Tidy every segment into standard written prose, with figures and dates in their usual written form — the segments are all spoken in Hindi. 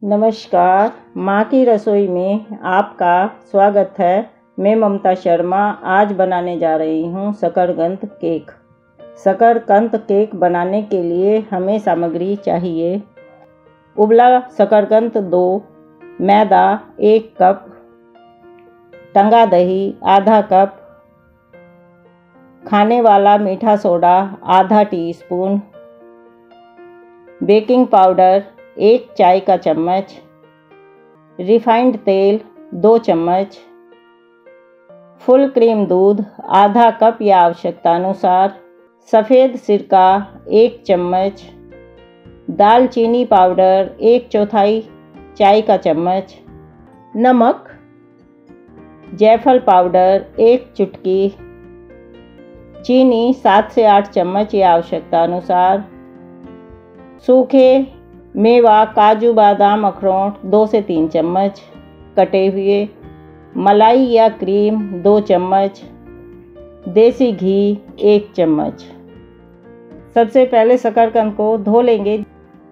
नमस्कार, माँ की रसोई में आपका स्वागत है। मैं ममता शर्मा आज बनाने जा रही हूँ शकरकंद केक। शकरकंद केक बनाने के लिए हमें सामग्री चाहिए: उबला शकरकंद 2, मैदा 1 कप, टंगा दही आधा कप, खाने वाला मीठा सोडा आधा टीस्पून, बेकिंग पाउडर 1 चाय का चम्मच, रिफाइंड तेल 2 चम्मच, फुल क्रीम दूध आधा कप या आवश्यकतानुसार, सफ़ेद सिरका 1 चम्मच, दालचीनी पाउडर 1/4 चाय का चम्मच, नमक, जायफल पाउडर 1 चुटकी, चीनी 7 से 8 चम्मच या आवश्यकतानुसार, सूखे मेवा काजू बादाम अखरोट 2 से 3 चम्मच, कटे हुए, मलाई या क्रीम 2 चम्मच, देसी घी 1 चम्मच। सबसे पहले शकरकंद को धो लेंगे,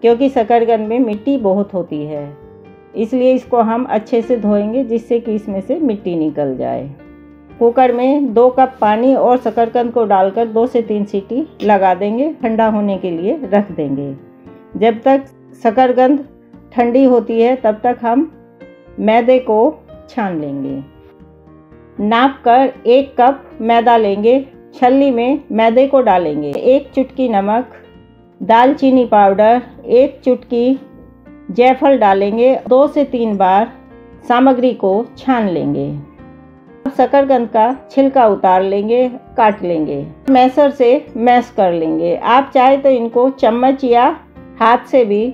क्योंकि शकरकंद में मिट्टी बहुत होती है, इसलिए इसको हम अच्छे से धोएंगे जिससे कि इसमें से मिट्टी निकल जाए। कुकर में 2 कप पानी और शकरकंद को डालकर 2 से 3 सीटी लगा देंगे। ठंडा होने के लिए रख देंगे। जब तक शकरकंद ठंडी होती है तब तक हम मैदे को छान लेंगे। नाप कर 1 कप मैदा लेंगे, छलनी में मैदे को डालेंगे। 1 चुटकी नमक, दालचीनी पाउडर 1 चुटकी, जायफल डालेंगे। 2 से 3 बार सामग्री को छान लेंगे। शकरकंद का छिलका उतार लेंगे, काट लेंगे। मैसर से मैश कर लेंगे। आप चाहे तो इनको चम्मच या हाथ से भी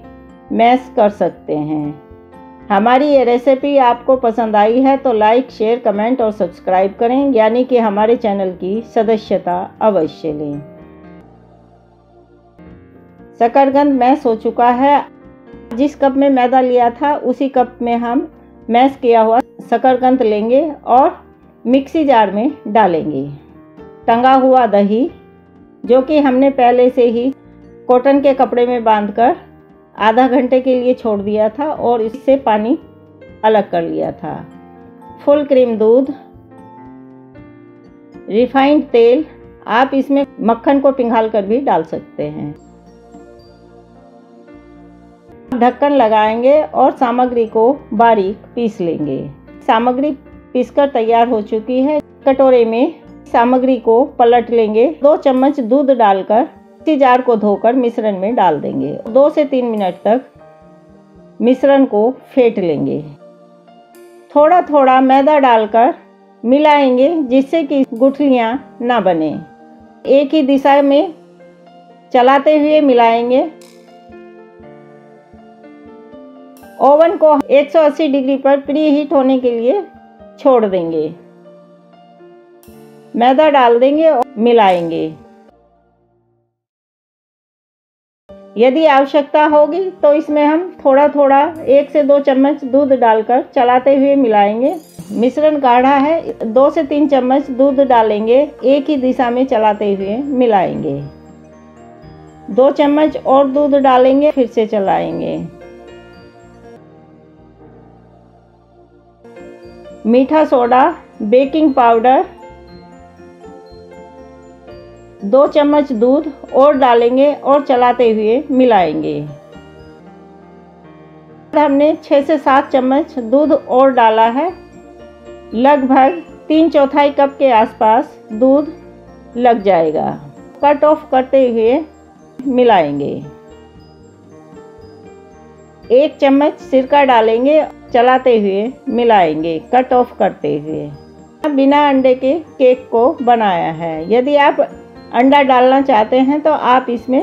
मैश कर सकते हैं। हमारी ये रेसिपी आपको पसंद आई है तो लाइक, शेयर, कमेंट और सब्सक्राइब करें, यानी कि हमारे चैनल की सदस्यता अवश्य लें। शकरकंद मैश हो चुका है। जिस कप में मैदा लिया था उसी कप में हम मैश किया हुआ शकरकंद लेंगे और मिक्सी जार में डालेंगे। टंगा हुआ दही, जो कि हमने पहले से ही कॉटन के कपड़े में बांधकर आधा घंटे के लिए छोड़ दिया था और इससे पानी अलग कर लिया था। फुल क्रीम दूध, रिफाइंड तेल, आप इसमें मक्खन को पिघाल कर भी डाल सकते हैं। ढक्कन लगाएंगे और सामग्री को बारीक पीस लेंगे। सामग्री पीसकर तैयार हो चुकी है। कटोरे में सामग्री को पलट लेंगे। 2 चम्मच दूध डालकर इसी जार को धोकर मिश्रण में डाल देंगे। 2 से 3 मिनट तक मिश्रण को फेंट लेंगे। थोड़ा थोड़ा मैदा डालकर मिलाएंगे जिससे कि गुठलियां ना बने। एक ही दिशा में चलाते हुए मिलाएंगे। ओवन को 180 डिग्री पर प्री हीट होने के लिए छोड़ देंगे। मैदा डाल देंगे और मिलाएंगे। यदि आवश्यकता होगी तो इसमें हम थोड़ा थोड़ा 1 से 2 चम्मच दूध डालकर चलाते हुए मिलाएंगे। मिश्रण गाढ़ा है, 2 से 3 चम्मच दूध डालेंगे। एक ही दिशा में चलाते हुए मिलाएंगे। 2 चम्मच और दूध डालेंगे, फिर से चलाएंगे। मीठा सोडा, बेकिंग पाउडर 2 चम्मच दूध और डालेंगे और चलाते हुए मिलाएंगे। हमने 6 से 7 चम्मच दूध और डाला है। लगभग 3/4 कप के आसपास दूध लग जाएगा। कट ऑफ करते हुए मिलाएंगे। 1 चम्मच सिरका डालेंगे, चलाते हुए मिलाएंगे, कट ऑफ करते हुए। बिना अंडे के केक को बनाया है। यदि आप अंडा डालना चाहते हैं तो आप इसमें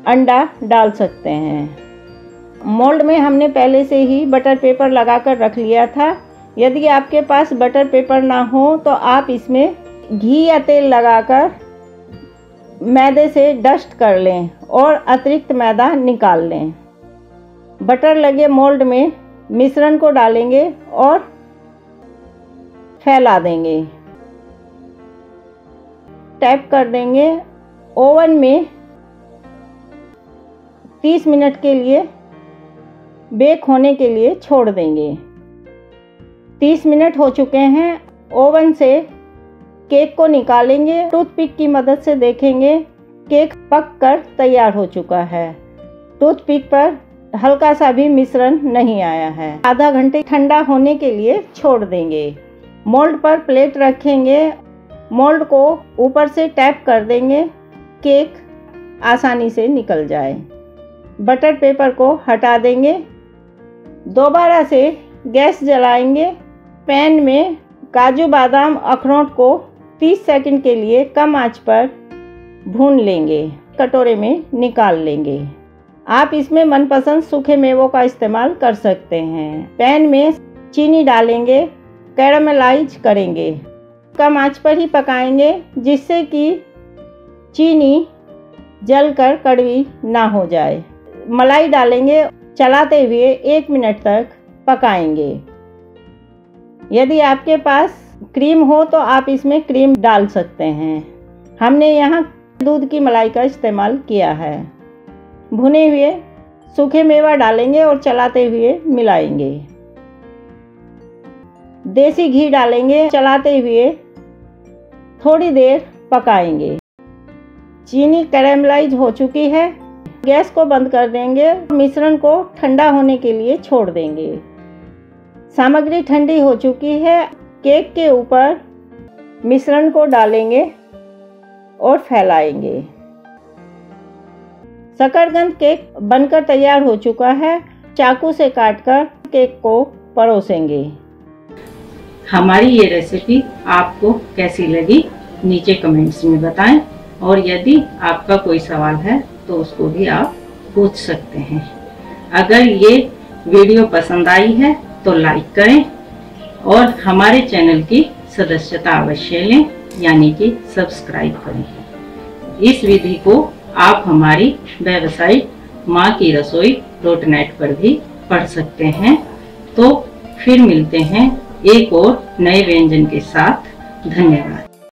अंडा डाल सकते हैं। मोल्ड में हमने पहले से ही बटर पेपर लगाकर रख लिया था। यदि आपके पास बटर पेपर ना हो तो आप इसमें घी या तेल लगाकर मैदे से डस्ट कर लें और अतिरिक्त मैदा निकाल लें। बटर लगे मोल्ड में मिश्रण को डालेंगे और फैला देंगे। टैप कर देंगे। ओवन में 30 मिनट के लिए बेक होने के लिए छोड़ देंगे। 30 मिनट हो चुके हैं। ओवन से केक को निकालेंगे। टूथपिक की मदद से देखेंगे केक पककर तैयार हो चुका है। टूथपिक पर हल्का सा भी मिश्रण नहीं आया है। आधा घंटे ठंडा होने के लिए छोड़ देंगे। मोल्ड पर प्लेट रखेंगे। मोल्ड को ऊपर से टैप कर देंगे, केक आसानी से निकल जाए। बटर पेपर को हटा देंगे। दोबारा से गैस जलाएंगे। पैन में काजू बादाम अखरोट को 30 सेकंड के लिए कम आंच पर भून लेंगे। कटोरे में निकाल लेंगे। आप इसमें मनपसंद सूखे मेवों का इस्तेमाल कर सकते हैं। पैन में चीनी डालेंगे, कैरामलाइज करेंगे। कम आंच पर ही पकाएंगे जिससे कि चीनी जलकर कड़वी ना हो जाए। मलाई डालेंगे, चलाते हुए 1 मिनट तक पकाएंगे। यदि आपके पास क्रीम हो तो आप इसमें क्रीम डाल सकते हैं। हमने यहाँ दूध की मलाई का इस्तेमाल किया है। भुने हुए सूखे मेवा डालेंगे और चलाते हुए मिलाएंगे। देसी घी डालेंगे, चलाते हुए थोड़ी देर पकाएंगे। चीनी कैरामलाइज हो चुकी है। गैस को बंद कर देंगे। मिश्रण को ठंडा होने के लिए छोड़ देंगे। सामग्री ठंडी हो चुकी है। केक के ऊपर मिश्रण को डालेंगे और फैलाएंगे। शकरकंद केक बनकर तैयार हो चुका है। चाकू से काटकर केक को परोसेंगे। हमारी ये रेसिपी आपको कैसी लगी नीचे कमेंट्स में बताएं, और यदि आपका कोई सवाल है तो उसको भी आप पूछ सकते हैं। अगर ये वीडियो पसंद आई है तो लाइक करें और हमारे चैनल की सदस्यता अवश्य लें, यानी कि सब्सक्राइब करें। इस विधि को आप हमारी वेबसाइट maakirasoi.net पर भी पढ़ सकते हैं। तो फिर मिलते हैं एक और नए व्यंजन के साथ। धन्यवाद।